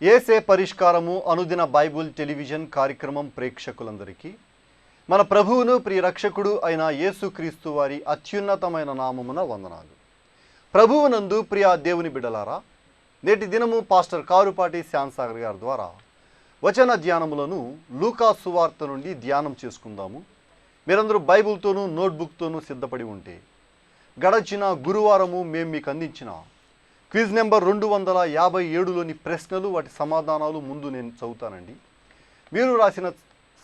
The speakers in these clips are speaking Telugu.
ఏసే పరిష్కారము అనుదిన బైబుల్ టెలివిజన్ కార్యక్రమం ప్రేక్షకులందరికీ మన ప్రభువును ప్రియ రక్షకుడు అయిన యేసుక్రీస్తు వారి అత్యున్నతమైన నామమున వందనాలు. ప్రభువునందు ప్రియ దేవుని బిడ్డలారా, నేటి దినము పాస్టర్ కారుపాటి శ్యాంసాగర్ గారి ద్వారా వచన ధ్యానములను లూకా సువార్త నుండి ధ్యానం చేసుకుందాము. మీరందరూ బైబిల్తోనూ నోట్బుక్తోనూ సిద్ధపడి ఉంటే గడచిన గురువారము మేము మీకు అందించిన క్విజ్ నెంబర్ 257లోని ప్రశ్నలు, వాటి సమాధానాలు ముందు నేను చదువుతానండి. మీరు రాసిన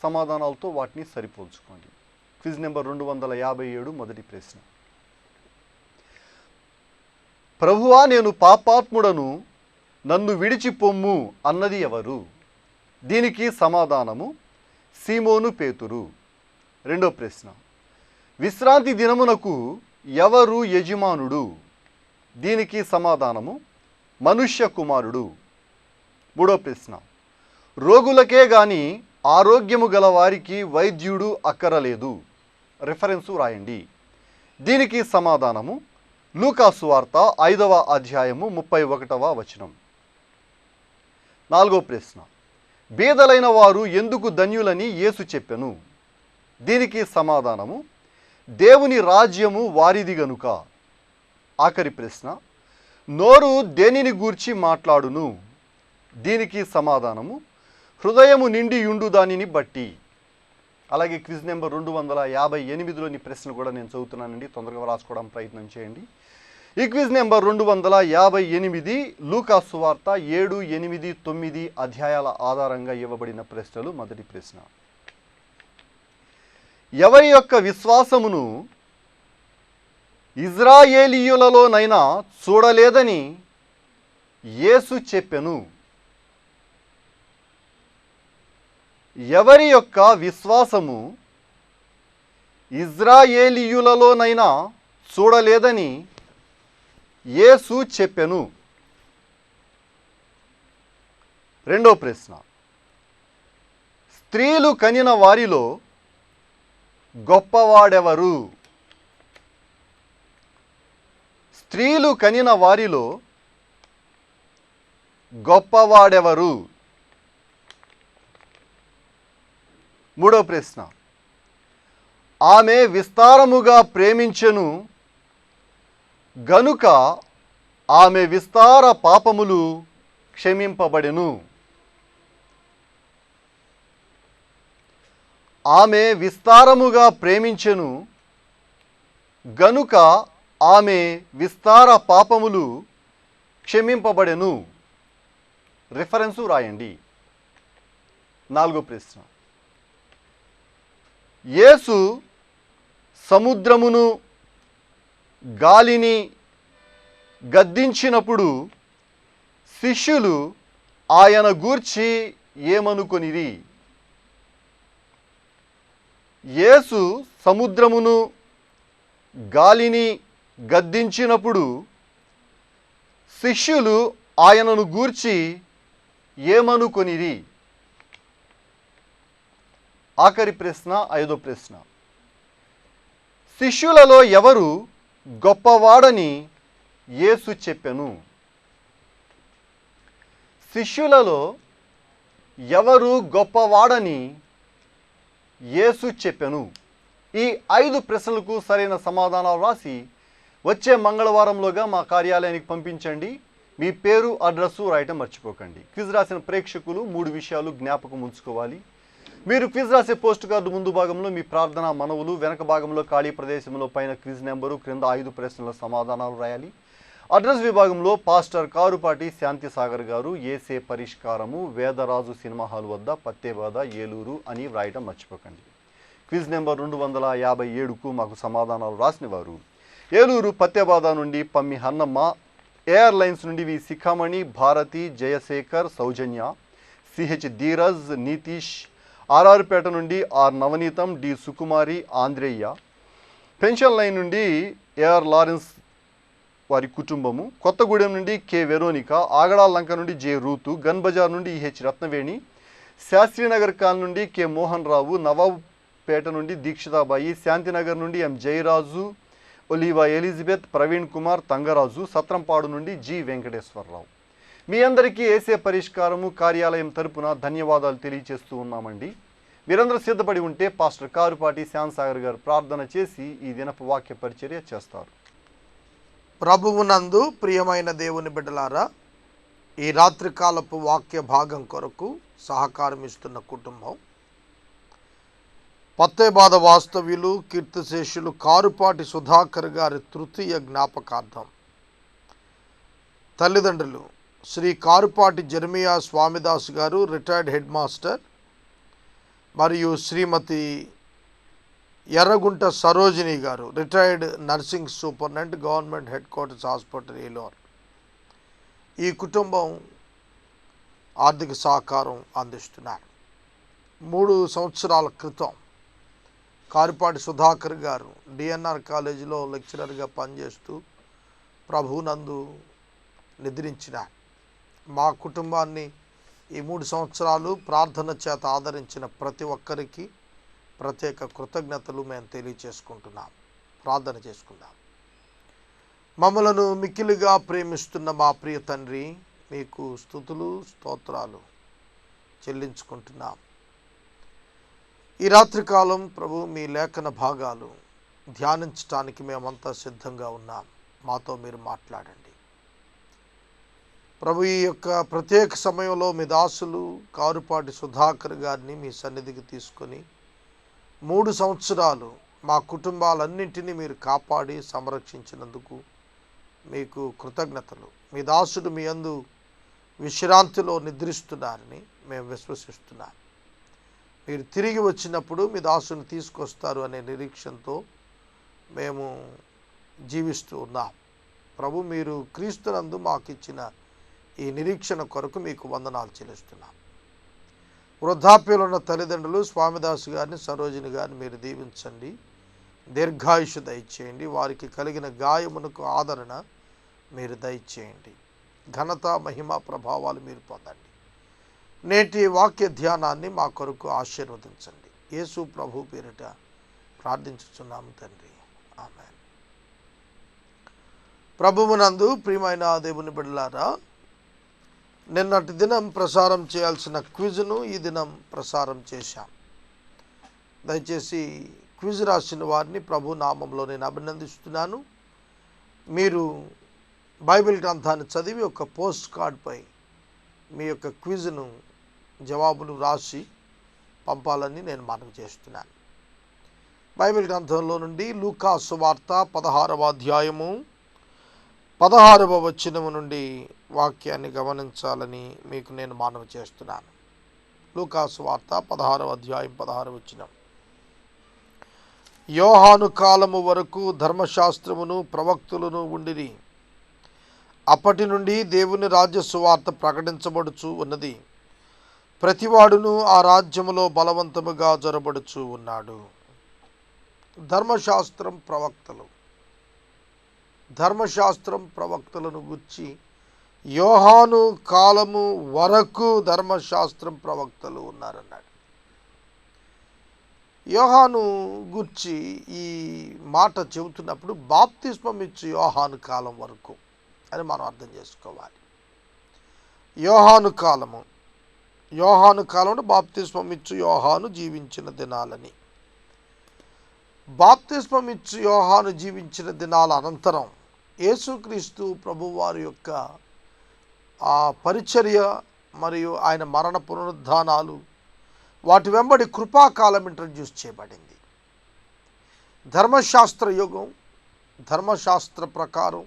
సమాధానాలతో వాటిని సరిపోల్చుకోండి. క్విజ్ నెంబర్ 257 మొదటి ప్రశ్న. ప్రభువా, నేను పాపాత్ముడను, నన్ను విడిచిపొమ్ము అన్నది ఎవరు? దీనికి సమాధానము సీమోను పేతురు. రెండో ప్రశ్న. విశ్రాంతి దినమునకు ఎవరు యజమానుడు? దీనికి సమాధానము మనుష్య కుమారుడు. మూడో ప్రశ్న. రోగులకే గాని ఆరోగ్యము గల వారికి వైద్యుడు అక్కరలేదు. రిఫరెన్సు రాయండి. దీనికి సమాధానము లూకా సువార్త 5వ అధ్యాయము 31వ వచనం. నాలుగో ప్రశ్న. బీదలైన వారు ఎందుకు ధన్యులని యేసు చెప్పెను? దీనికి సమాధానము దేవుని రాజ్యము వారిది గనుక. ఆఖరి ప్రశ్న. నోరు దేనిని గూర్చి మాట్లాడును? దీనికి సమాధానము హృదయము నిండి యుండు దానిని బట్టి. అలాగే క్విజ్ నెంబర్ 258లోని ప్రశ్న కూడా నేను చదువుతున్నానండి, తొందరగా రాసుకోవడం ప్రయత్నం చేయండి. ఈ క్విజ్ నెంబర్ 258 లూకా సువార్త 7, 8, 9 అధ్యాయాల ఆధారంగా ఇవ్వబడిన ప్రశ్నలు. మొదటి ప్రశ్న. ఎవరి యొక్క విశ్వాసమును ఇజ్రాయేలీయులలోనైనా చూడలేదని యేసు చెప్పెను? ఎవరి యొక్క విశ్వాసము ఇజ్రాయేలీయులలోనైనా చూడలేదని యేసు చెప్పెను? రెండో ప్రశ్న. స్త్రీలు కనిన వారిలో గొప్పవాడెవరు? స్త్రీలు కనిన వారిలో గొప్పవాడెవరు? మూడో ప్రశ్న. ఆమె విస్తారముగా ప్రేమించెను గనుక ఆమె విస్తార పాపములు క్షమింపబడెను. ఆమె విస్తారముగా ప్రేమించెను గనుక ఆమె విస్తార పాపములు క్షమింపబడెను. రిఫరెన్సు రాయండి. నాలుగో ప్రశ్న. యేసు సముద్రమును గాలిని గద్దించినప్పుడు శిష్యులు ఆయన గూర్చి ఏమనుకొనిరి? యేసు సముద్రమును గాలిని గద్దించినప్పుడు శిష్యులు ఆయనను గూర్చి ఏమనుకొనిరి? ఆఖరి ప్రశ్న, ఐదో ప్రశ్న. శిష్యులలో ఎవరు గొప్పవాడని యేసు చెప్పెను? శిష్యులలో ఎవరు గొప్పవాడని యేసు చెప్పెను? ఈ 5 ప్రశ్నలకు సరైన సమాధానాలు రాసి వచ్చే మంగళవారంలోగా మా కార్యాలయానికి పంపించండి. మీ పేరు, అడ్రస్సు రాయటం మర్చిపోకండి. క్విజ్ రాసిన ప్రేక్షకులు 3 విషయాలు జ్ఞాపకం ఉంచుకోవాలి. మీరు క్విజ్ రాసే పోస్ట్ కార్డు ముందు భాగంలో మీ ప్రార్థన మనవులు, వెనక భాగంలో ఖాళీ ప్రదేశంలో పైన క్విజ్ నెంబరు, క్రింద 5 ప్రశ్నల సమాధానాలు రాయాలి. అడ్రస్ విభాగంలో పాస్టర్ కారుపాటి శాంతిసాగర్ గారు, ఏసే పరిష్కారము, వేదరాజు సినిమా హాల్ వద్ద, పత్తేబాద, ఏలూరు అని వ్రాయటం మర్చిపోకండి. క్విజ్ నెంబర్ 257కు మాకు సమాధానాలు రాసిన వారు ఏలూరు పత్తేబాద నుండి పమ్మి హన్నమ్మ, ఎయిర్లైన్స్ నుండి వి శిఖామణి, భారతి, జయశేఖర్, సౌజన్య, సిహెచ్ ధీరజ్, నితీష్, ఆర్ఆర్పేట నుండి R Navaneetham, D Sukumari, Andhreya, pension line నుండి ఏఆర్ లారెన్స్ వారి కుటుంబము, కొత్తగూడెం నుండి కె వెరోనిక, ఆగడాల లంక నుండి జె రూతు, గన్ బజార్ నుండి ఈహెచ్ రత్నవేణి, శాస్త్రీనగర్ కాల్ నుండి కె మోహన్ రావు, నవాబ్పేట నుండి దీక్షితాబాయి, శాంతినగర్ నుండి ఎం జయరాజు, ఒలీవా ఎలిజబెత్, ప్రవీణ్ కుమార్, తంగరాజు, సత్రంపాడు నుండి జి వెంకటేశ్వరరావు. మీ అందరికీ ఏసే పరిష్కారము కార్యాలయం తరపున ధన్యవాదాలు తెలియజేస్తూ ఉన్నామండి. మీరందరూ సిద్ధపడి ఉంటే పాస్టర్ కారుపాటి శ్యామసాగర్ గారు ప్రార్థన చేసి ఈ దినపు వాక్య పరిచర్య చేస్తారు. ప్రభువునందు ప్రియమైన దేవుని బిడ్డలారా, ఈ రాత్రికాలపు వాక్య భాగం కొరకు సహకారం ఇస్తున్న కుటుంబం పత్తేబాద వాస్తవ్యులు కీర్తిశేషులు కారుపాటి సుధాకర్ గారి తృతీయ జ్ఞాపకార్థం తల్లిదండ్రులు శ్రీ కారుపాటి జెర్మియా స్వామిదాస్ గారు, రిటైర్డ్ హెడ్ మాస్టర్, మరియు శ్రీమతి ఎర్రగుంట సరోజిని గారు, retired nursing superintendent, government head quarters hospital Eluru. ఈ కుటుంబం ఆర్థిక సహకారం అందిస్తున్నారు. 3 సంవత్సరాల క్రితం కారుపాటి సుధాకర్ గారు డిఎన్ఆర్ కాలేజీలో లెక్చరర్గా పనిచేస్తూ ప్రభువునందు నిద్రించినారు. మా కుటుంబాన్ని ఈ 3 సంవత్సరాలు ప్రార్థన చేత ఆదరించిన ప్రతి ఒక్కరికి ప్రత్యేక కృతజ్ఞతలు మేము తెలియచేసుకుంటున్నాం. ప్రార్థన చేసుకుందాం. మమ్మలను మిక్కిలిగా ప్రేమిస్తున్న మా ప్రియ తండ్రి, మీకు స్తుతులు స్తోత్రాలు చెల్లించుకుంటున్నాం. ఈ రాత్రికాలం ప్రభు మీ లేఖన భాగాలు ధ్యానించడానికి మేమంతా సిద్ధంగా ఉన్నాం. మాతో మీరు మాట్లాడండి ప్రభు. ఈ యొక్క ప్రత్యేక సమయంలో మీ దాసులు కారుపాటి సుధాకర్ గారిని మీ సన్నిధికి తీసుకొని 3 సంవత్సరాలు మా కుటుంబాలన్నింటినీ మీరు కాపాడి సంరక్షించినందుకు మీకు కృతజ్ఞతలు. మీ దాసుడు మీ యందు విశ్రాంతిలో నిద్రిస్తున్నారని మేము విశ్వసిస్తున్నాం. మీరు తిరిగి వచ్చినప్పుడు మీ దాసుని తీసుకొస్తారు అనే నిరీక్షణతో మేము జీవిస్తూ ఉన్నాం. ప్రభు, మీరు క్రీస్తునందు మాకు ఇచ్చిన ఈ నిరీక్షణ కొరకు మీకు వందనాలు చెల్లిస్తున్నాం. వృద్ధాప్యంలో ఉన్న తల్లిదండ్రులు స్వామిదాసు గారిని, సరోజిని గారిని మీరు దీవించండి. దీర్ఘాయుషు దయచేయండి. వారికి కలిగిన గాయమునకు ఆదరణ మీరు దయచేయండి. ఘనత, మహిమ, ప్రభావాలు మీరు పొందండి. నేటి వాక్య ధ్యానాన్ని మా కొరకు ఆశీర్వదించండి. యేసు ప్రభు పేరిట ప్రార్థించుచున్నాము తండ్రి, ఆమేన్. ప్రభువునందు ప్రియమైన దేవుని బిడ్డలారా, నిన్నటి దినం ప్రసారం చేయాల్సిన క్విజ్ను ఈ దినం ప్రసారం చేశాం. దయచేసి క్విజ్ రాసిన వారిని ప్రభు నామంలో నేను అభినందిస్తున్నాను. మీరు బైబిల్ గ్రంథాన్ని చదివి ఒక పోస్ట్ కార్డ్పై మీ యొక్క క్విజ్ను జవాబులు రాసి పంపాలని నేను మనవి చేస్తున్నాను. బైబిల్ గ్రంథంలో నుండి లూకా సువార్త 16వ అధ్యాయము 16వ వచనము నుండి వాక్యాన్ని గమనించాలని మీకు నేను మనవి చేస్తున్నాను. లూకా సువార్త 16వ అధ్యాయం 16వ వచనం. యోహాను కాలము వరకు ధర్మశాస్త్రమును ప్రవక్తులను ఉండిరి. అప్పటి నుండి దేవుని రాజ్య సువార్త ప్రకటించబడుచు ఉన్నది. ప్రతివాడును ఆ రాజ్యములో బలవంతముగా జొరబడుచు ఉన్నాడు. ధర్మశాస్త్రం ప్రవక్తలు, ధర్మశాస్త్రం ప్రవక్తలను గుర్చి యోహాను కాలము వరకు ధర్మశాస్త్రం ప్రవక్తలు ఉన్నారన్నాడు. యోహాను గుర్చి ఈ మాట చెబుతున్నప్పుడు బాప్తిస్మం ఇచ్చి యోహాను కాలం వరకు అని మనం అర్థం చేసుకోవాలి. యోహాను కాలము బాప్తిస్మం ఇచ్చు యోహాను జీవించిన దినాలని. బాప్తిస్మం ఇచ్చు యోహాను జీవించిన దినాల అనంతరం యేసుక్రీస్తు ప్రభువారి యొక్క ఆ పరిచర్య మరియు ఆయన మరణ పునరుద్ధానాలు, వాటి వెంబడి కృపాకాలం ఇంట్రడ్యూస్ చేయబడింది. ధర్మశాస్త్ర యుగం, ధర్మశాస్త్ర ప్రకారం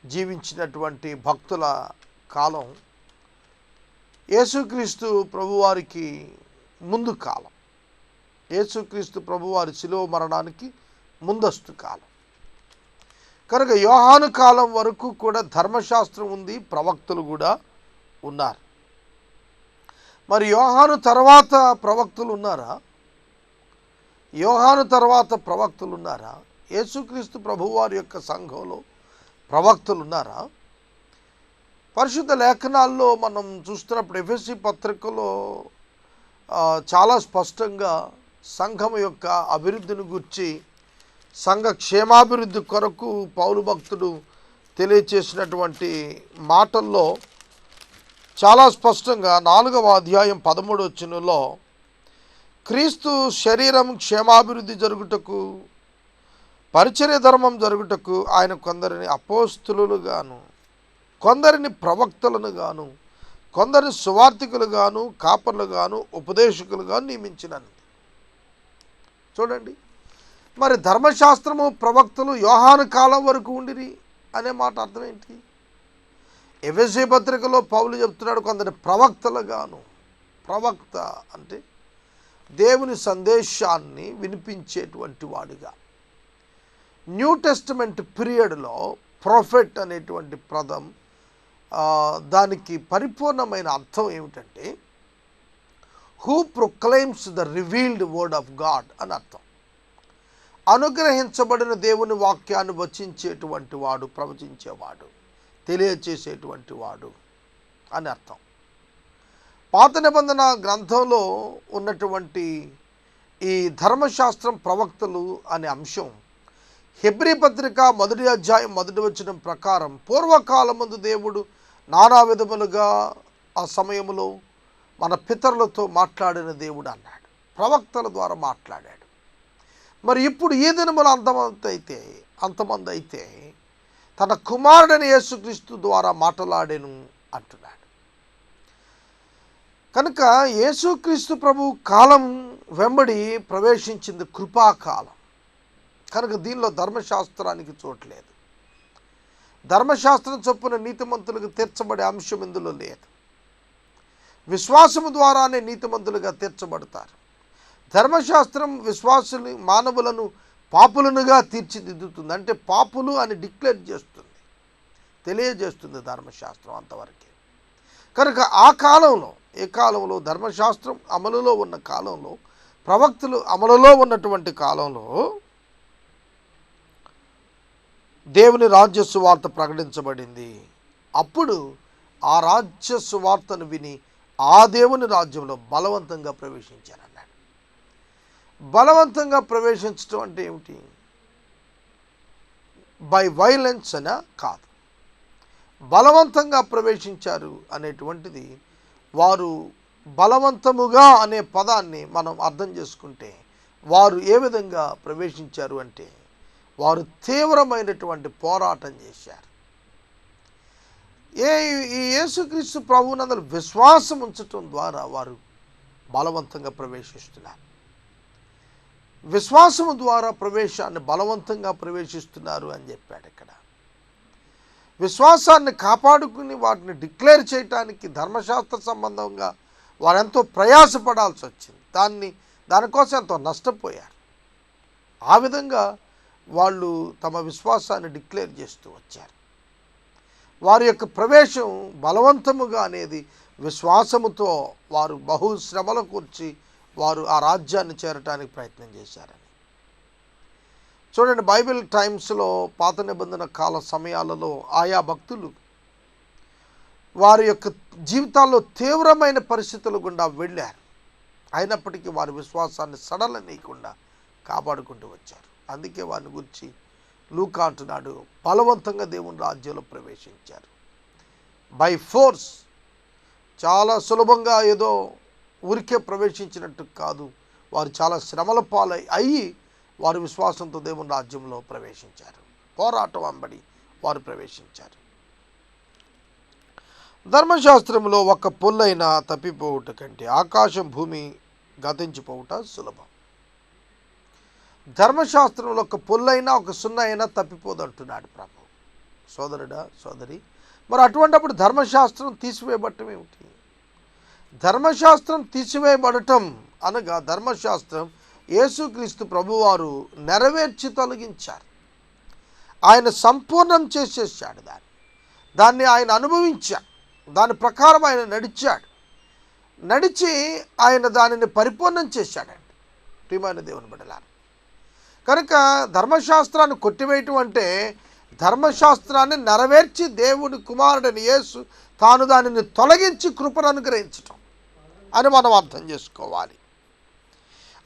జీవించినటువంటి భక్తుల కాలం యేసుక్రీస్తు ప్రభువారికి ముందు కాలం. యేసుక్రీస్తు ప్రభువారి శిలువ మరణానికి ముందస్తు కాలం. కనుక యోహాను కాలం వరకు కూడా ధర్మశాస్త్రం ఉంది, ప్రవక్తలు కూడా ఉన్నారు. మరి యోహాను తర్వాత ప్రవక్తలు ఉన్నారా? యేసుక్రీస్తు ప్రభువారి యొక్క సంఘంలో ప్రవక్తలు ఉన్నారా? పరిశుద్ధ లేఖనాల్లో మనం చూస్తున్నప్పుడు ఎఫెసీ పత్రికలో చాలా స్పష్టంగా సంఘం యొక్క అభివృద్ధిని గురించి, సంఘ క్షేమాభివృద్ధి కొరకు పౌలు భక్తుడు తెలియచేసినటువంటి మాటల్లో చాలా స్పష్టంగా 4వ అధ్యాయం 13వ వచనంలో క్రీస్తు శరీరం క్షేమాభివృద్ధి జరుగుటకు పరిచర్య ధర్మం జరుగుటకు ఆయన కొందరిని అపోస్తులులు గాను, కొందరిని ప్రవక్తలను గాను, కొందరిని సువార్థికులు గాను, కాపర్లు గాను, ఉపదేశకులు గాను నియమించినది. చూడండి, మరి ధర్మశాస్త్రము ప్రవక్తలు యోహాను కాలం వరకు ఉండిరి అనే మాట అర్థం ఏంటి? ఎఫెసీ పత్రికలో పౌలు చెప్తున్నాడు కొందరు ప్రవక్తలు గాను. ప్రవక్త అంటే దేవుని సందేశాన్ని వినిపించేటువంటి వాడిగా. న్యూ టెస్టమెంట్ పీరియడ్లో ప్రొఫెట్ అనేటువంటి పదం దానికి పరిపూర్ణమైన అర్థం ఏమిటంటే who proclaims the revealed word of God అని అర్థం. అనుగ్రహించబడిన దేవుని వాక్యాన్ని వచించేటువంటి వాడు, ప్రవచించేవాడు, తెలియచేసేటువంటి వాడు అని అర్థం. పాత నిబంధన గ్రంథంలో ఉన్నటువంటి ఈ ధర్మశాస్త్రం ప్రవక్తలు అనే అంశం హెబ్రీ పత్రిక 1వ అధ్యాయం 1వ వచనం ప్రకారం పూర్వకాలమందు దేవుడు నానా విధములుగా ఆ సమయంలో మన పితరులతో మాట్లాడిన దేవుడు అన్నాడు, ప్రవక్తల ద్వారా మాట్లాడాడు. మరి ఇప్పుడు ఈ దినములు అంతమంది అయితే తన కుమారుడైన యేసుక్రీస్తు ద్వారా మాట్లాడెను అంటున్నాడు. కనుక యేసుక్రీస్తు ప్రభు కాలం వెంబడి ప్రవేశించింది కృపాకాలం. కనుక దీనిలో ధర్మశాస్త్రానికి చోట్లేదు. ధర్మశాస్త్రం చొప్పున నీతిమంతులకు తీర్చబడే అంశం ఇందులో లేదు. విశ్వాసము ద్వారానే నీతిమంతులుగా తీర్చబడతారు. ధర్మశాస్త్రం విశ్వాసులు మానవులను పాపులనుగా తీర్చిదిద్దుతుంది. అంటే పాపులు అని డిక్లేర్ చేస్తుంది, తెలియజేస్తుంది ధర్మశాస్త్రం అంతవరకే. కనుక ఆ కాలంలో, ఏ కాలంలో ధర్మశాస్త్రం అమలులో ఉన్న కాలంలో, ప్రవక్తలు అమలులో ఉన్నటువంటి కాలంలో దేవుని రాజ్య సువార్త ప్రకటించబడింది. అప్పుడు ఆ రాజ్య సువార్తను విని ఆ దేవుని రాజ్యంలో బలవంతంగా ప్రవేశించారన్నాడు. బలవంతంగా ప్రవేశించడం అంటే ఏమిటి? బై వైలెన్స్ అనా? కాదు. బలవంతంగా ప్రవేశించారు అనేటువంటిది, వారు బలవంతముగా అనే పదాన్ని మనం అర్థం చేసుకుంటే వారు ఏ విధంగా ప్రవేశించారు అంటే వారు తీవ్రమైనటువంటి పోరాటం చేశారు. ఈ యేసుక్రీస్తు ప్రభువునందు విశ్వాసం ఉంచటం ద్వారా వారు బలవంతంగా ప్రవేశిస్తున్నారు. విశ్వాసము ద్వారా ప్రవేశాన్ని బలవంతంగా ప్రవేశిస్తున్నారు అని చెప్పాడు ఇక్కడ. విశ్వాసాన్ని కాపాడుకుని వాటిని డిక్లేర్ చేయటానికి ధర్మశాస్త్ర సంబంధంగా వారెంతో ప్రయాసపడాల్సి వచ్చింది. దానికోసం ఎంతో నష్టపోయారు. ఆ విధంగా వాళ్ళు తమ విశ్వాసాన్ని డిక్లేర్ చేస్తూ వచ్చారు. వారి యొక్క ప్రవేశం బలవంతముగా అనేది విశ్వాసముతో వారు బహుశ్రమల కూర్చి వారు ఆ రాజ్యాన్ని చేరటానికి ప్రయత్నం చేశారని. చూడండి, బైబిల్ టైమ్స్లో పాత నిబంధన కాల సమయాలలో ఆయా భక్తులు వారి యొక్క జీవితాల్లో తీవ్రమైన పరిస్థితుల గుండా వెళ్ళారు. అయినప్పటికీ వారి విశ్వాసాన్ని సడలనీయకుండా కాపాడుకుంటూ వచ్చారు. అందుకే వారిని గురించి లూకా అంటున్నాడు, బలవంతంగా దేవుని రాజ్యంలో ప్రవేశించారు. బై ఫోర్స్, చాలా సులభంగా ఏదో ఊరికే ప్రవేశించినట్టు కాదు. వారు చాలా శ్రమల పాలై వారు విశ్వాసంతో దేవుని రాజ్యంలో ప్రవేశించారు. పోరాటం వెంబడి వారు ప్రవేశించారు. ధర్మశాస్త్రంలో ఒక పొల్లైనా తప్పిపోవుట కంటే ఆకాశం భూమి గతించిపోవుట సులభం. ధర్మశాస్త్రంలో ఒక పొల్లైనా ఒక సున్న అయినా తప్పిపోదు అంటున్నాడు ప్రభు. సోదరుడా, సోదరి, మరి అటువంటిప్పుడు ధర్మశాస్త్రం తీసివేయబడటం ఏమిటి? ధర్మశాస్త్రం తీసివేయబడటం అనగా ధర్మశాస్త్రం యేసుక్రీస్తు ప్రభువారు నెరవేర్చి తొలగించారు. ఆయన సంపూర్ణం చేసేసాడు. దాన్ని ఆయన అనుభవించాడు. దాని ప్రకారం ఆయన నడిచి ఆయన దానిని పరిపూర్ణం చేశాడండి. ప్రియమైన దేవుని బిడ్డలారా, కనుక ధర్మశాస్త్రాన్ని కొట్టివేయటం అంటే ధర్మశాస్త్రాన్ని నెరవేర్చి దేవుని కుమారుడని యేసు తాను దానిని తొలగించి కృపను అనుగ్రహించటం అని మనం అర్థం చేసుకోవాలి.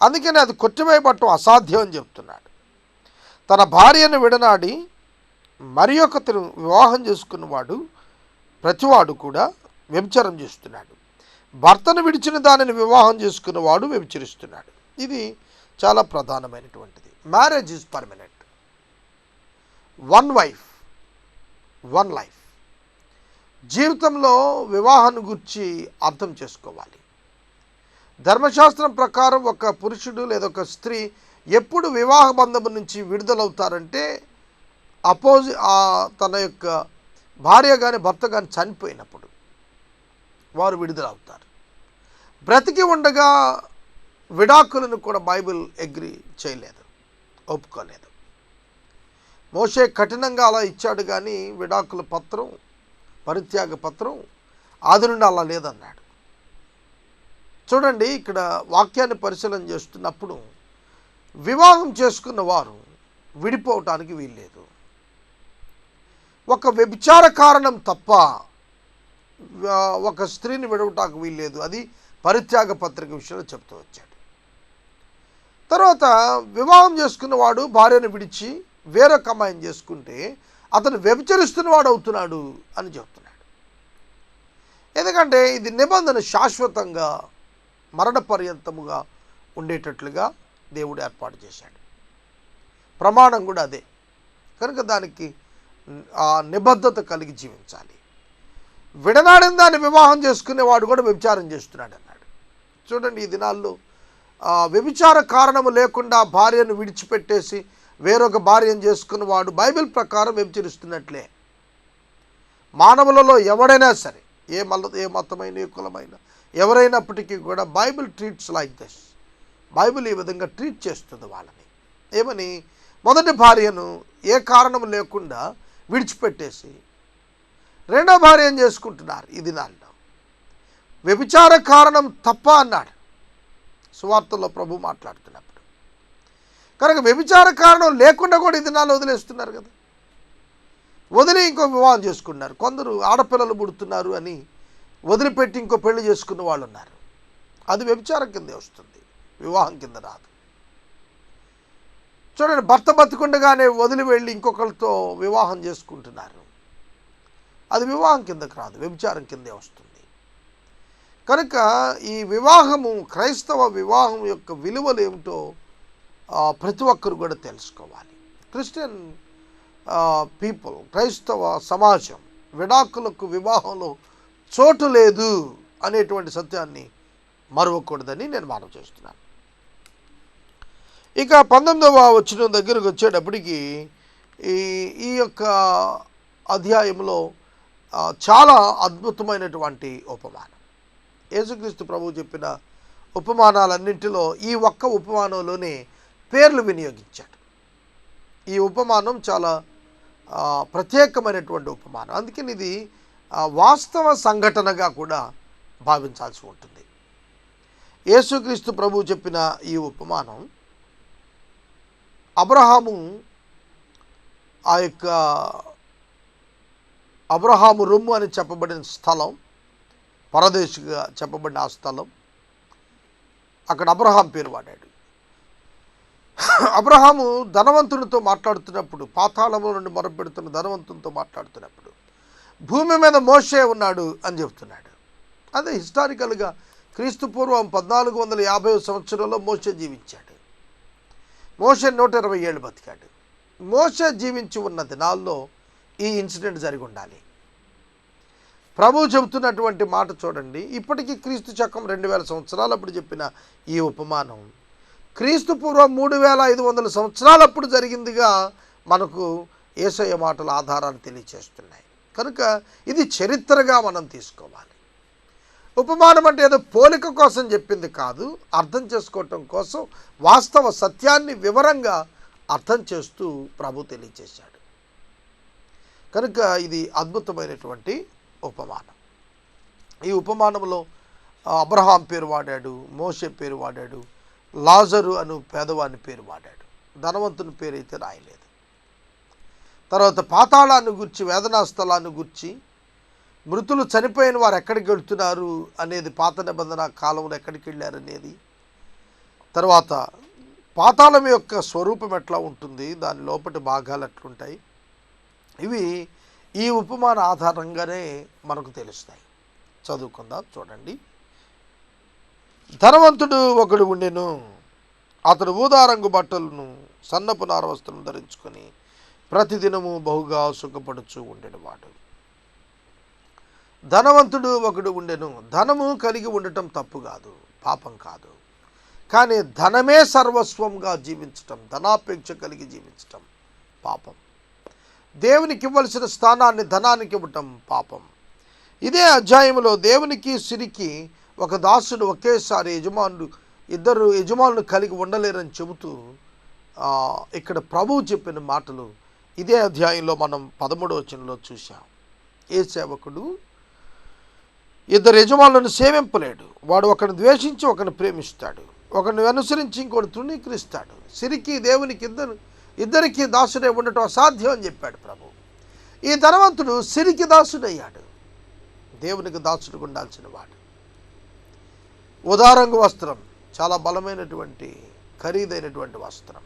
అందుకని అది కొట్టివేయబట్టం అసాధ్యం అని చెప్తున్నాడు. తన భార్యను విడనాడి మరి ఒకరిని వివాహం చేసుకున్నవాడు ప్రతివాడు కూడా వ్యభిచారం చేస్తున్నాడు. భర్తను విడిచిన దానిని వివాహం చేసుకున్నవాడు వ్యభిచరిస్తున్నాడు. ఇది చాలా ప్రధానమైనటువంటిది. Marriage is permanent. One wife, one life. జీవితంలో వివాహాన్ని గురించి అర్థం చేసుకోవాలి. ధర్మశాస్త్రం ప్రకారం ఒక పురుషుడు లేదా ఒక స్త్రీ ఎప్పుడు వివాహ బంధం నుంచి విడుదలవుతారంటే తన యొక్క భార్య కానీ భర్త కానీ చనిపోయినప్పుడు వారు విడుదలవుతారు. బ్రతికి ఉండగా విడాకులను కూడా బైబిల్ అగ్రీ చేయలేదు, ఒప్పుకోలేదు. మోషే కఠినంగా అలా ఇచ్చాడు, కానీ విడాకుల పత్రం, పరిత్యాగ పత్రం ఆది నుండి అలా లేదన్నాడు. చూడండి, ఇక్కడ వాక్యాన్ని పరిశీలన చేస్తున్నప్పుడు వివాహం చేసుకున్న వారు విడిపోవటానికి వీల్లేదు. ఒక వ్యభిచార కారణం తప్ప ఒక స్త్రీని విడవటానికి వీల్లేదు. అది పరిత్యాగ పత్రిక విషయంలో చెప్తూ వచ్చాడు. తర్వాత వివాహం చేసుకున్నవాడు భార్యను విడిచి వేరొక అమ్మాయిని చేసుకుంటే అతను వ్యభిచరిస్తున్నవాడు అవుతున్నాడు అని చెప్తున్నాడు. ఎందుకంటే ఇది నిబంధన శాశ్వతంగా మరణ పర్యంతముగా ఉండేటట్లుగా దేవుడు ఏర్పాటు చేశాడు. ప్రమాణం కూడా అదే. కనుక దానికి ఆ నిబద్ధత కలిగి జీవించాలి. విడనాడిన దాన్ని వివాహం చేసుకునేవాడు కూడా వ్యభిచారం చేస్తున్నాడు అన్నాడు. చూడండి, ఈ దినాల్లో వ్యభిచార కారణము లేకుండా భార్యను విడిచిపెట్టేసి వేరొక భార్యను చేసుకున్నవాడు బైబిల్ ప్రకారం వ్యభిచరిస్తున్నట్లే. మానవులలో ఎవడైనా సరే, ఏ మతమైన ఏ కులమైన ఎవరైనప్పటికీ కూడా Bible treats like this. Bible ఈ విధంగా ట్రీట్ చేస్తుంది వాళ్ళని. ఏమని? మొదటి భార్యను ఏ కారణం లేకుండా విడిచిపెట్టేసి రెండో భార్యను చేసుకుంటున్నారు ఈ దినాల్లో. వ్యభిచార కారణం తప్ప అన్నాడు సువార్తల్లో ప్రభు మాట్లాడుతున్నప్పుడు. కనుక వ్యభిచార కారణం లేకుండా కూడా ఈ దినాల్లో వదిలేస్తున్నారు కదా. వదిలి ఇంకో వివాహం చేసుకున్నారు. కొందరు ఆడపిల్లలు పుడుతున్నారు అని వదిలిపెట్టి ఇంకో పెళ్లి చేసుకున్న వాళ్ళు ఉన్నారు. అది వ్యభిచారం కిందే వస్తుంది, వివాహం కింద రాదు. చూడండి, భర్త బతికుండగానే వదిలి వెళ్ళి ఇంకొకరితో వివాహం చేసుకుంటున్నారు. అది వివాహం కిందకు రాదు, వ్యభిచారం కిందే వస్తుంది. కనుక ఈ వివాహము, క్రైస్తవ వివాహం యొక్క విలువలు ఏమిటో ప్రతి ఒక్కరు కూడా తెలుసుకోవాలి. క్రిస్టియన్ పీపుల్, క్రైస్తవ సమాజం విడాకులకు వివాహంలో చోటు లేదు అనేటువంటి సత్యాన్ని మరవకూడదని నేను మనవి చేస్తున్నాను. ఇక 19వ వచనం దగ్గరకు వచ్చేటప్పటికి ఈ యొక్క అధ్యాయంలో చాలా అద్భుతమైనటువంటి ఉపమానం. యేసుక్రీస్తు ప్రభువు చెప్పిన ఉపమానాలన్నింటిలో ఈ ఒక్క ఉపమానంలోనే పేర్లు వినియోగించాడు. ఈ ఉపమానం చాలా ప్రత్యేకమైనటువంటి ఉపమానం. అందుకని ఇది వాస్తవ సంఘటనగా కూడా భావించాల్సి ఉంటుంది. యేసుక్రీస్తు ప్రభువు చెప్పిన ఈ ఉపమానం అబ్రహాము రొమ్ము అని చెప్పబడిన స్థలం, పరదేశిగా చెప్పబడిన ఆ స్థలం, అక్కడ అబ్రహాం పేరు వాడాడు. అబ్రహాము ధనవంతునితో మాట్లాడుతున్నప్పుడు, పాతాళంలో నుండి మొరపెడుతున్న ధనవంతునితో మాట్లాడుతున్నప్పుడు భూమి మీద మోషే ఉన్నాడు అని చెప్తున్నాడు. అదే హిస్టారికల్గా క్రీస్తు పూర్వం 1450 సంవత్సరంలో మోషే జీవించాడు. మోషే 120 ఏళ్ళు బతికాడు. మోషే జీవించి ఉన్న దినాల్లో ఈ ఇన్సిడెంట్ జరిగి ఉండాలి. ప్రభువు చెబుతున్నటువంటి మాట చూడండి. ఇప్పటికీ క్రీస్తు శకం 2000 సంవత్సరాలప్పుడు చెప్పిన ఈ ఉపమానం క్రీస్తు పూర్వం 3500 సంవత్సరాలప్పుడు జరిగిందిగా మనకు యేసయ్య మాటల ఆధారాన్ని తెలియచేస్తున్నాయి. కనుక ఇది చరిత్రగా మనం తీసుకోవాలి. ఉపమానం అంటే ఏదో పోలిక కోసం చెప్పింది కాదు, అర్థం చేసుకోవటం కోసం వాస్తవ సత్యాన్ని వివరంగా అర్థం చేస్తూ ప్రభు తెలియచేశాడు. కనుక ఇది అద్భుతమైనటువంటి ఉపమానం. ఈ ఉపమానంలో అబ్రహాం పేరు వాడాడు, మోషే పేరు వాడాడు, లాజరు అను పేదవాని పేరు వాడాడు. ధనవంతుని పేరు అయితే రాయలేదు. తర్వాత పాతాళాన్ని గురించి, వేదనా స్థలాన్ని గురించి, మృతులు చనిపోయిన వారు ఎక్కడికి వెళ్తున్నారు అనేది, పాత నిబంధన కాలంలో ఎక్కడికి వెళ్ళారు అనేది, తర్వాత పాతాళం యొక్క స్వరూపం ఎట్లా ఉంటుంది, దాని లోపటి భాగాలు ఎట్లుంటాయి, ఇవి ఈ ఉపమాన ఆధారంగానే మనకు తెలుస్తాయి. చదువుకుందాం. చూడండి. ధనవంతుడు ఒకడు ఉండెను. అతడు ఊదారంగు బట్టలను సన్నపు నార వస్త్రం ధరించుకొని ప్రతిదినము బహుగా సుఖపడుచు ఉండేవాడు. ధనవంతుడు ఒకడు ఉండెను. ధనము కలిగి ఉండటం తప్పు కాదు, పాపం కాదు. కానీ ధనమే సర్వస్వంగా జీవించటం, ధనాపేక్ష కలిగి జీవించటం పాపం. దేవునికి ఇవ్వాల్సిన స్థానాన్ని ధనానికి ఇవ్వటం పాపం. ఇదే అధ్యాయంలో దేవునికి సిరికి ఒక దాసుడు ఒకేసారి ఇద్దరు యజమానులు కలిగి ఉండలేరని చెబుతూ ఇక్కడ ప్రభువు చెప్పిన మాటలు ఇదే అధ్యాయంలో మనం 13వ వచనంలో చూసాం. ఏ సేవకుడు ఇద్దరు యజమానులను సేవింపలేడు. వాడు ఒకరిని ద్వేషించి ఒకరిని ప్రేమిస్తాడు, ఒకరిని అనుసరించి ఇంకోటి తృణీకరిస్తాడు. సిరికి దేవునికి ఇద్దరికి దాసుడే ఉండటం అసాధ్యం అని చెప్పాడు ప్రభు. ఈ ధనవంతుడు సిరికి దాసుడయ్యాడు. దేవునికి దాసుడు ఉండాల్సిన వాడు. ఉదారంగు వస్త్రం చాలా బలమైనటువంటి ఖరీదైనటువంటి వస్త్రం.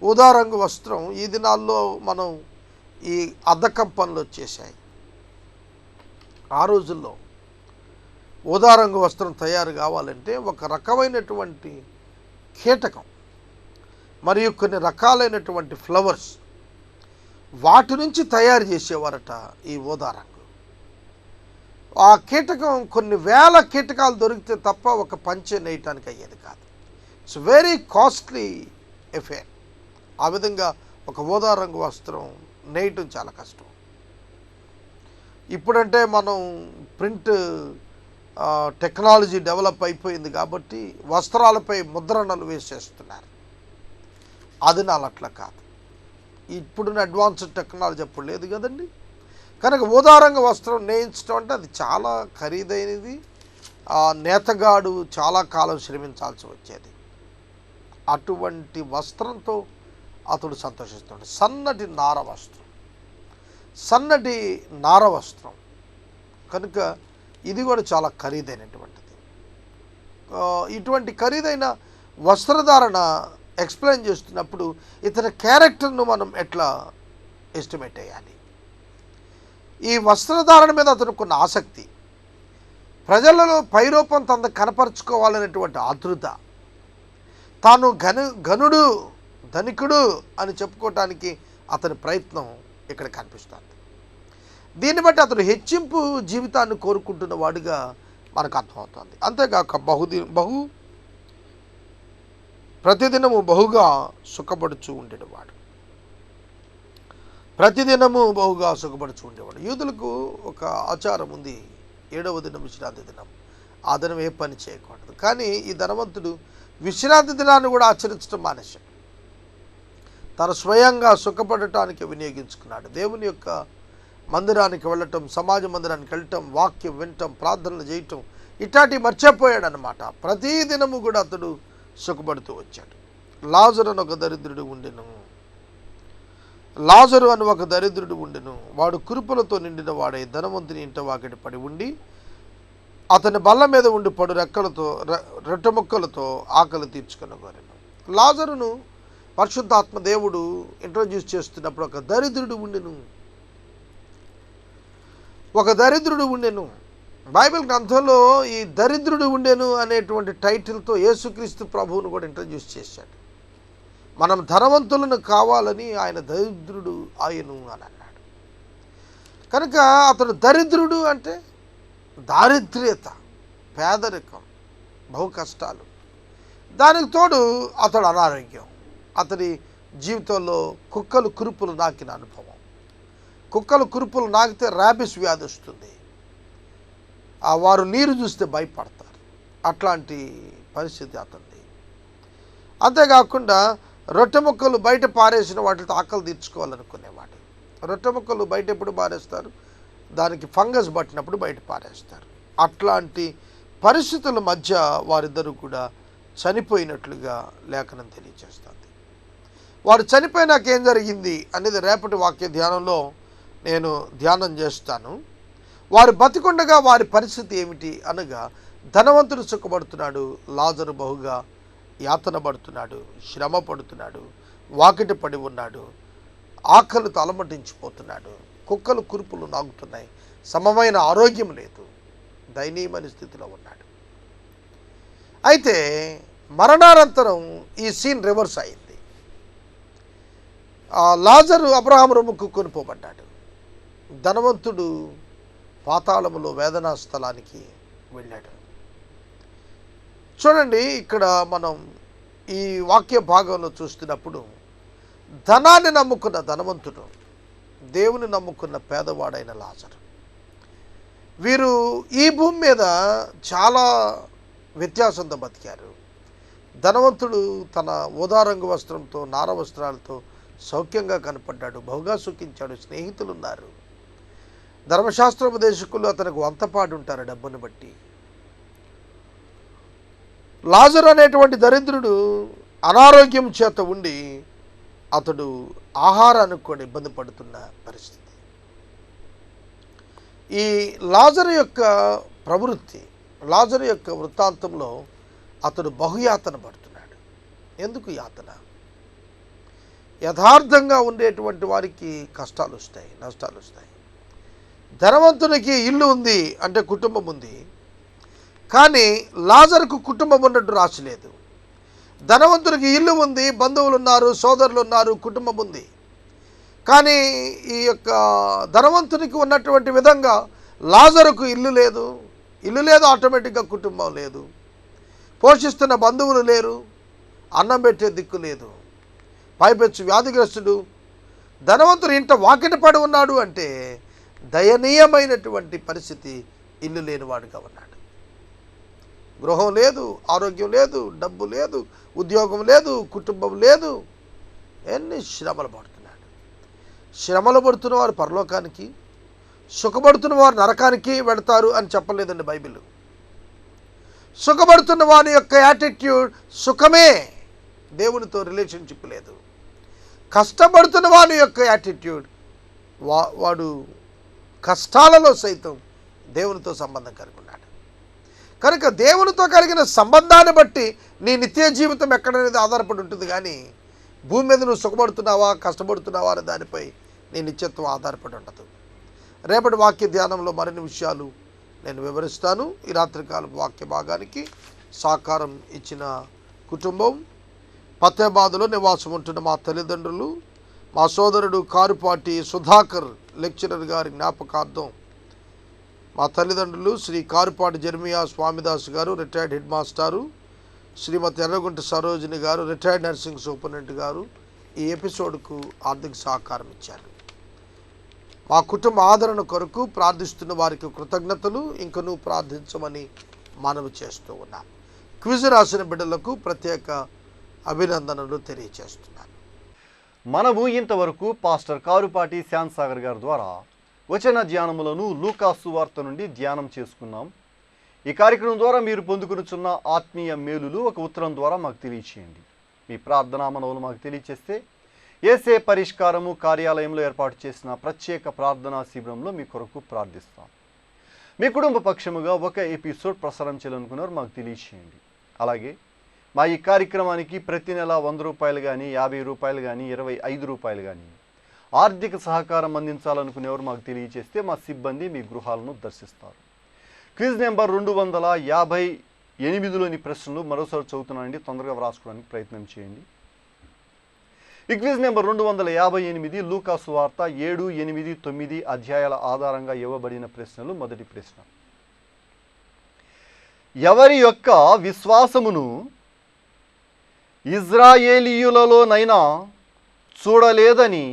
ఉదారంగు వస్త్రం ఈ దినాల్లో మనం ఈ అద్దకం పనులు వచ్చేసాయి. ఆ రోజుల్లో ఉదారంగు వస్త్రం తయారు కావాలంటే ఒక రకమైనటువంటి కీటకం మరియు కొన్ని రకాలైనటువంటి ఫ్లవర్స్ వాటి నుంచి తయారు చేసేవారట ఈ ఉదారంగు. ఆ కీటకం కొన్ని వేల కీటకాలు దొరికితే తప్ప ఒక పంచె నేయటానికి అయ్యేది కాదు. It's very costly affair. ఆ విధంగా ఒక ఊదా రంగు వస్త్రం నేయటం చాలా కష్టం. ఇప్పుడంటే మనం ప్రింట్ టెక్నాలజీ డెవలప్ అయిపోయింది కాబట్టి వస్త్రాలపై ముద్రణలు వేసేస్తున్నారు. అది అట్లా కాదు. ఇప్పుడున్న అడ్వాన్స్డ్ టెక్నాలజీ అప్పుడు లేదు కదండి. కనుక ఊదారంగ వస్త్రం నేయించడం అంటే అది చాలా ఖరీదైనది. నేతగాడు చాలా కాలం శ్రమించాల్సి వచ్చేది. అటువంటి వస్త్రంతో అతడు సంతోషిస్తాడు. సన్నటి నార వస్త్రం కనుక ఇది కూడా చాలా ఖరీదైనటువంటిది. ఇటువంటి ఖరీదైన వస్త్రధారణ ఎక్స్ప్లెయిన్ చేస్తున్నప్పుడు ఇతని క్యారెక్టర్ను మనం ఎట్లా ఎస్టిమేట్ అయ్యాలి. ఈ వస్త్రధారణ మీద అతనికి ఉన్న ఆసక్తి, ప్రజలలో పైరూపం తన కనపరుచుకోవాలనేటువంటి ఆతృత, తాను ఘనుడు ధనికుడు అని చెప్పుకోవటానికి అతని ప్రయత్నం ఇక్కడ కనిపిస్తుంది. దీన్ని బట్టి అతడు హెచ్చింపు జీవితాన్ని కోరుకుంటున్న వాడిగా మనకు అర్థమవుతుంది. అంతేగాక ప్రతిదినము బహుగా సుఖపడుచు ఉండేవాడు. యూదులకు ఒక ఆచారం ఉంది, 7వ దినం విశ్రాంతి దినం. ఆ దినం ఏ పని చేయకూడదు. కానీ ఈ ధనవంతుడు విశ్రాంతి దినాన్ని కూడా ఆచరించడం మానేశాడు. తను స్వయంగా సుఖపడటానికి వినియోగించుకున్నాడు. దేవుని యొక్క మందిరానికి వెళ్ళటం, సమాజ మందిరానికి వెళ్ళటం, వాక్యం వినటం, ప్రార్థనలు చేయటం ఇట్లాంటివి మర్చిపోయాడు అన్నమాట. ప్రతిదినము కూడా అతడు సుఖపడుతూ వచ్చాడు. లాజరు అని ఒక దరిద్రుడు ఉండెను. వాడు కురుపులతో నిండిన వాడే ధనవంతుని ఇంట వాకిటి పడి ఉండి అతని బల్ల మీద ఉండి పడు రొట్టె ముక్కలతో ఆకలి తీర్చుకొనగోరెను. లాజరును పరిశుద్ధాత్మ దేవుడు ఇంట్రడ్యూస్ చేస్తున్నప్పుడు ఒక దరిద్రుడు ఉండెను. బైబిల్ గ్రంథంలో ఈ దరిద్రుడు ఉండెను అనేటువంటి టైటిల్తో యేసుక్రీస్తు ప్రభువును కూడా ఇంట్రడ్యూస్ చేశాడు. మనం ధనవంతులను కావాలని ఆయన దరిద్రుడు ఆయను అని అన్నాడు. కనుక అతడు దరిద్రుడు అంటే దారిద్ర్యత, పేదరికం, బహు కష్టాలు. దానికి తోడు అతడు అనారోగ్యం. అతడి జీవితంలో కురుపులు నాకిన అనుభవం. కురుపులు నాకితే ర్యాబిస్ వ్యాధి వస్తుంది. వారు నీరు చూస్తే భయపడతారు. అట్లాంటి పరిస్థితి అతనిది. అంతేకాకుండా రొట్టె ముక్కలు బయట పారేసిన వాటితో ఆకలి తీర్చుకోవాలనుకునేవాడు. రొట్టె ముక్కలు బయట ఎప్పుడు పారేస్తారు? దానికి ఫంగస్ పట్టినప్పుడు బయట పారేస్తారు. అట్లాంటి పరిస్థితుల మధ్య వారిద్దరూ కూడా చనిపోయినట్లుగా లేఖనం తెలియజేస్తుంది. వారు చనిపోయినాక ఏం జరిగింది అనేది రేపటి వాక్య ధ్యానంలో నేను ధ్యానం చేస్తాను. వారు బతికుండగా వారి పరిస్థితి ఏమిటి అనగా, ధనవంతుడు సుఖపడుతున్నాడు, లాజరు బహుగా యాతన పడుతున్నాడు, శ్రమ పడుతున్నాడు, వాకిటి పడి ఉన్నాడు, ఆకలితో అలమటించిపోతున్నాడు, కురుపులు నాగుతున్నాయి, సమమైన ఆరోగ్యం లేదు. దయనీయమైన స్థితిలో ఉన్నాడు. అయితే మరణానంతరం ఈ సీన్ రివర్స్ అయింది. లాజరు అబ్రహాము రొమ్ముకు కొనిపోబడ్డాడు. ధనవంతుడు పాతాళములో వేదనా స్థలానికి వెళ్ళాడు. చూడండి, ఇక్కడ మనం ఈ వాక్య భాగంలో చూస్తున్నప్పుడు ధనాన్ని నమ్ముకున్న ధనవంతుడు, దేవుని నమ్ముకున్న పేదవాడైన లాజరు, వీరు ఈ భూమి మీద చాలా వ్యత్యాసంతో బతికారు. ధనవంతుడు తన ఊదా రంగు వస్త్రంతో, నార వస్త్రాలతో సౌఖ్యంగా కనపడ్డాడు, బహుగా సుఖించాడు, స్నేహితులు ఉన్నారు. ధర్మశాస్త్రోపదేశకులు అతనికి వంతపాడు ఉంటారు డబ్బును బట్టి. లాజరు అనేటువంటి దరిద్రుడు అనారోగ్యం చేత ఉండి అతడు ఆహారానికి కూడా ఇబ్బంది పడుతున్న పరిస్థితి. ఈ లాజరు యొక్క ప్రవృత్తి, లాజరు యొక్క వృత్తాంతంలో అతడు బహుయాతన పడుతున్నాడు. ఎందుకు యాతన? యథార్థంగా ఉండేటువంటి వారికి కష్టాలు వస్తాయి, నష్టాలు వస్తాయి. ధనవంతునికి ఇల్లు ఉంది అంటే కుటుంబం ఉంది, కానీ లాజరుకు కుటుంబం ఉన్నట్టు రాసిలేదు. ధనవంతునికి ఇల్లు ఉంది, బంధువులు ఉన్నారు, సోదరులు ఉన్నారు, కుటుంబం ఉంది. కానీ ఈ యొక్క ధనవంతునికి ఉన్నటువంటి విధంగా లాజరుకు ఇల్లు లేదు. ఇల్లు లేదు, ఆటోమేటిక్గా కుటుంబం లేదు, పోషిస్తున్న బంధువులు లేరు, అన్నం పెట్టే దిక్కు లేదు, పైపెచ్చు వ్యాధిగ్రస్తుడు. ధనవంతుడు ఇంట వాకిట పడి ఉన్నాడు అంటే దయనీయమైనటువంటి పరిస్థితి. ఇల్లు లేనివాడుగా ఉన్నాడు, గృహం లేదు, ఆరోగ్యం లేదు, డబ్బు లేదు, ఉద్యోగం లేదు, కుటుంబం లేదు, ఎన్ని శ్రమలు పడుతున్నాడు. శ్రమలు పడుతున్న వారు పరలోకానికి, సుఖపడుతున్న వారు నరకానికి వెళతారు అని చెప్పలేదండి బైబిల్. సుఖపడుతున్న వారి యొక్క యాటిట్యూడ్ సుఖమే, దేవునితో రిలేషన్షిప్ లేదు. కష్టపడుతున్న వారి యొక్క యాటిట్యూడ్ వాడు కష్టాలలో సైతం దేవునితో సంబంధం కలిగి ఉన్నాడు. కనుక దేవునితో కలిగిన సంబంధాన్ని బట్టి నీ నిత్య జీవితం ఎక్కడనేది ఆధారపడి ఉంటుంది. కానీ భూమి మీద నువ్వు సుఖపడుతున్నావా, కష్టపడుతున్నావా అనే దానిపై నీ నిత్యత్వం ఆధారపడి ఉండదు. రేపటి వాక్య ధ్యానంలో మరిన్ని విషయాలు నేను వివరిస్తాను. ఈ రాత్రికాల వాక్య భాగానికి సహకారం ఇచ్చిన కుటుంబం, ఫతేబాద్లో నివాసం ఉంటున్న మా తల్లిదండ్రులు, మా సోదరుడు కారుపాటి సుధాకర్ లెక్చరర్ గారి జ్ఞాపకార్థం మా తల్లిదండ్రులు శ్రీ కారుపాటి జర్మియా స్వామిదాస్ గారు రిటైర్డ్ హెడ్ మాస్టారు, శ్రీమతి ఎర్రగుంట సరోజిని గారు రిటైర్డ్ నర్సింగ్ సూపరింటెండెంట్ గారు ఈ ఎపిసోడ్కు ఆర్థిక సహకారం ఇచ్చారు. మా కుటుంబ ఆదరణ కొరకు ప్రార్థిస్తున్న వారికి కృతజ్ఞతలు, ఇంకనూ ప్రార్థించమని మనవి చేస్తూ ఉన్నాం. క్విజ్ రాసిన బిడ్డలకు ప్రత్యేక అభినందనలు తెలియజేస్తున్నాను. మనము ఇంతవరకు పాస్టర్ కారుపాటి శ్యామ్ సాగర్ గారి ద్వారా వచన ధ్యానములను లూకాసు వార్త నుండి ధ్యానం చేసుకున్నాం. ఈ కార్యక్రమం ద్వారా మీరు పొందుకునుచున్న ఆత్మీయ మేలులు ఒక ఉత్తరం ద్వారా మాకు తెలియచేయండి. మీ ప్రార్థనా మనవులు మాకు తెలియచేస్తే ఏసే పరిష్కారము కార్యాలయంలో ఏర్పాటు చేసిన ప్రత్యేక ప్రార్థనా శిబిరంలో మీ కొరకు ప్రార్థిస్తాం. మీ కుటుంబ పక్షముగా ఒక ఎపిసోడ్ ప్రసారం చేయాలనుకున్నారు మాకు తెలియచేయండి. అలాగే మా ఈ కార్యక్రమానికి ప్రతి నెల 100 రూపాయలు కానీ, 50 రూపాయలు కానీ, 25 రూపాయలు కానీ ఆర్థిక సహకారం అందించాలనుకునేవారు మాకు తెలియచేస్తే మా సిబ్బంది మీ గృహాలను దర్శిస్తారు. క్విజ్ నెంబర్ 258లోని ప్రశ్నలు మరోసారి చదువుతున్నానండి, తొందరగా వ్రాసుకోవడానికి ప్రయత్నం చేయండి. ఈ క్విజ్ నెంబర్ 258 లూకాసు వార్త 7, 8, 9 అధ్యాయాల ఆధారంగా ఇవ్వబడిన ప్రశ్నలు. మొదటి ప్రశ్న, ఎవరి యొక్క విశ్వాసమును ఇజ్రాయేలీయులలోనైనా చూడలేదని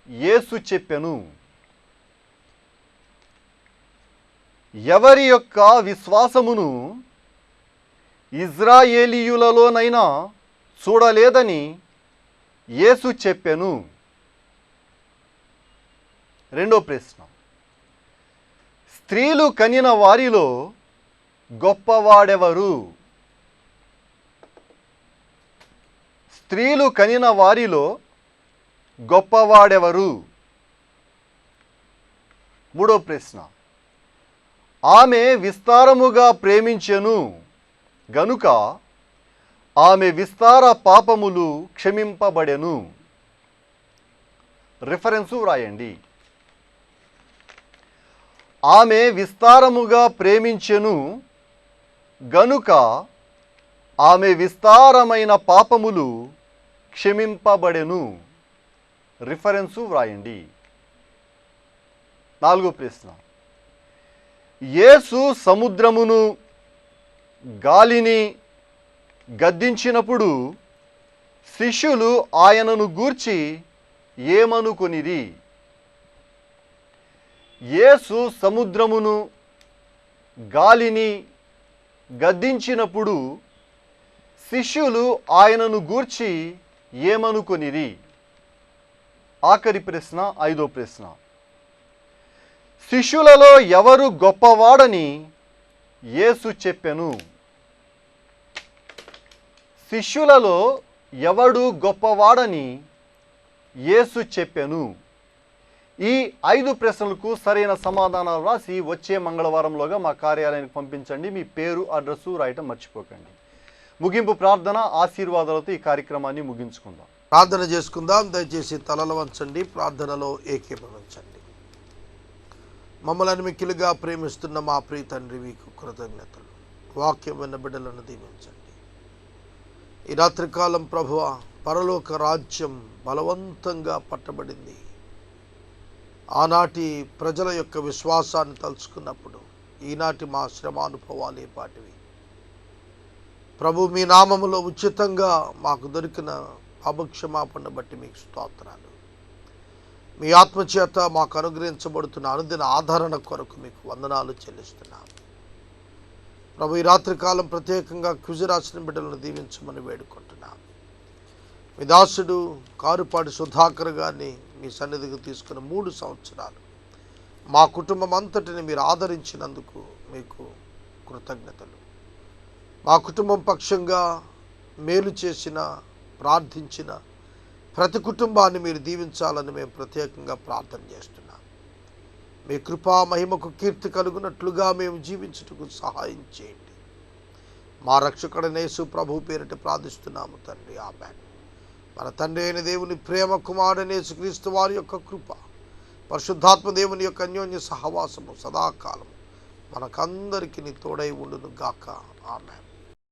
యేసు చెప్పెను? ఎవరి యొక్క విశ్వాసమును ఇజ్రాయేలీయులలోనైనా చూడలేదని యేసు చెప్పెను? రెండో ప్రశ్న, స్త్రీలు కనిన వారిలో గొప్పవాడెవరు? స్త్రీలు కనిన వారిలో గొప్పవాడెవరు? మూడో ప్రశ్న, ఆమె విస్తారముగా ప్రేమించెను గనుక ఆమె విస్తార పాపములు క్షమింపబడెను. రిఫరెన్సు వ్రాయండి. ఆమె విస్తారముగా ప్రేమించెను గనుక ఆమె విస్తారమైన పాపములు క్షమింపబడెను. రిఫరెన్సు వ్రాయండి. 4వ ప్రశ్న, యేసు సముద్రమును గాలిని గద్దించినప్పుడు శిష్యులు ఆయనను గూర్చి ఏమనుకొనిరి? యేసు సముద్రమును గాలిని గద్దించినప్పుడు శిష్యులు ఆయనను గూర్చి ఏమనుకొనిరి? ఆఖరి ప్రశ్న, 5వ ప్రశ్న, శిష్యులలో ఎవరు గొప్పవాడని యేసు చెప్పెను? శిష్యులలో ఎవడు గొప్పవాడని యేసు చెప్పెను? ఈ 5 ప్రశ్నలకు సరైన సమాధానాలు రాసి వచ్చే మంగళవారంలోగా మా కార్యాలయానికి పంపించండి. మీ పేరు, అడ్రస్సు రాయటం మర్చిపోకండి. ముగింపు ప్రార్థన ఆశీర్వాదాలతో ఈ కార్యక్రమాన్ని ముగించుకుందాం. ప్రార్థన చేసుకుందాం. దయచేసి తలలు వంచండి, ప్రార్థనలో ఏకీభవించండి. మమ్మల్ని మిక్కిలుగా ప్రేమిస్తున్న మా ప్రియ తండ్రి, మీకు కృతజ్ఞతలు. వాక్యం విన్న బిడ్డలను దీవించండి. ఈ రాత్రికాలం ప్రభువా, పరలోక రాజ్యం బలవంతంగా పట్టబడింది. ఆనాటి ప్రజల యొక్క విశ్వాసాన్ని తలుచుకున్నప్పుడు ఈనాటి మా శ్రమానుభవాలు ఏపాటివి? ప్రభు, మీ నామములో ఉచితంగా మాకు దొరికిన పాపక్షమాపణ బట్టి మీకు స్తోత్రాలు. మీ ఆత్మచేత మాకు అనుగ్రహించబడుతున్న అనుదిన ఆదరణ కొరకు మీకు వందనాలు చెల్లిస్తున్నాం. ప్రభు, ఈ రాత్రికాలం ప్రత్యేకంగా క్విజ్ రాసిన బిడ్డలను దీవించమని వేడుకుంటున్నాం. మీ దాసుడు కారుపాటి సుధాకర్ గారిని మీ సన్నిధికి తీసుకున్న 3 సంవత్సరాలు మా కుటుంబం అంతటిని మీరు ఆదరించినందుకు మీకు కృతజ్ఞతలు. మా కుటుంబం పక్షంగా మేలు చేసిన, ప్రార్థించిన ప్రతి కుటుంబాన్ని మీరు దీవించాలని మేము ప్రత్యేకంగా ప్రార్థన చేస్తున్నాం. మీ కృపా మహిమకు కీర్తి కలుగునట్లుగా మేము జీవించుటకు సహాయం చేయండి. మా రక్షకుడైన యేసు ప్రభు పేరిట ప్రార్థిస్తున్నాము తండ్రి, ఆమేన్. మన తండ్రి అయిన దేవుని ప్రేమ, కుమారుడైన యేసుక్రీస్తు వారి యొక్క కృప, పరిశుద్ధాత్మ దేవుని యొక్క అన్యోన్య సహవాసము సదాకాలం మనకందరికీ తోడై ఉండును గాక. ఆమేన్.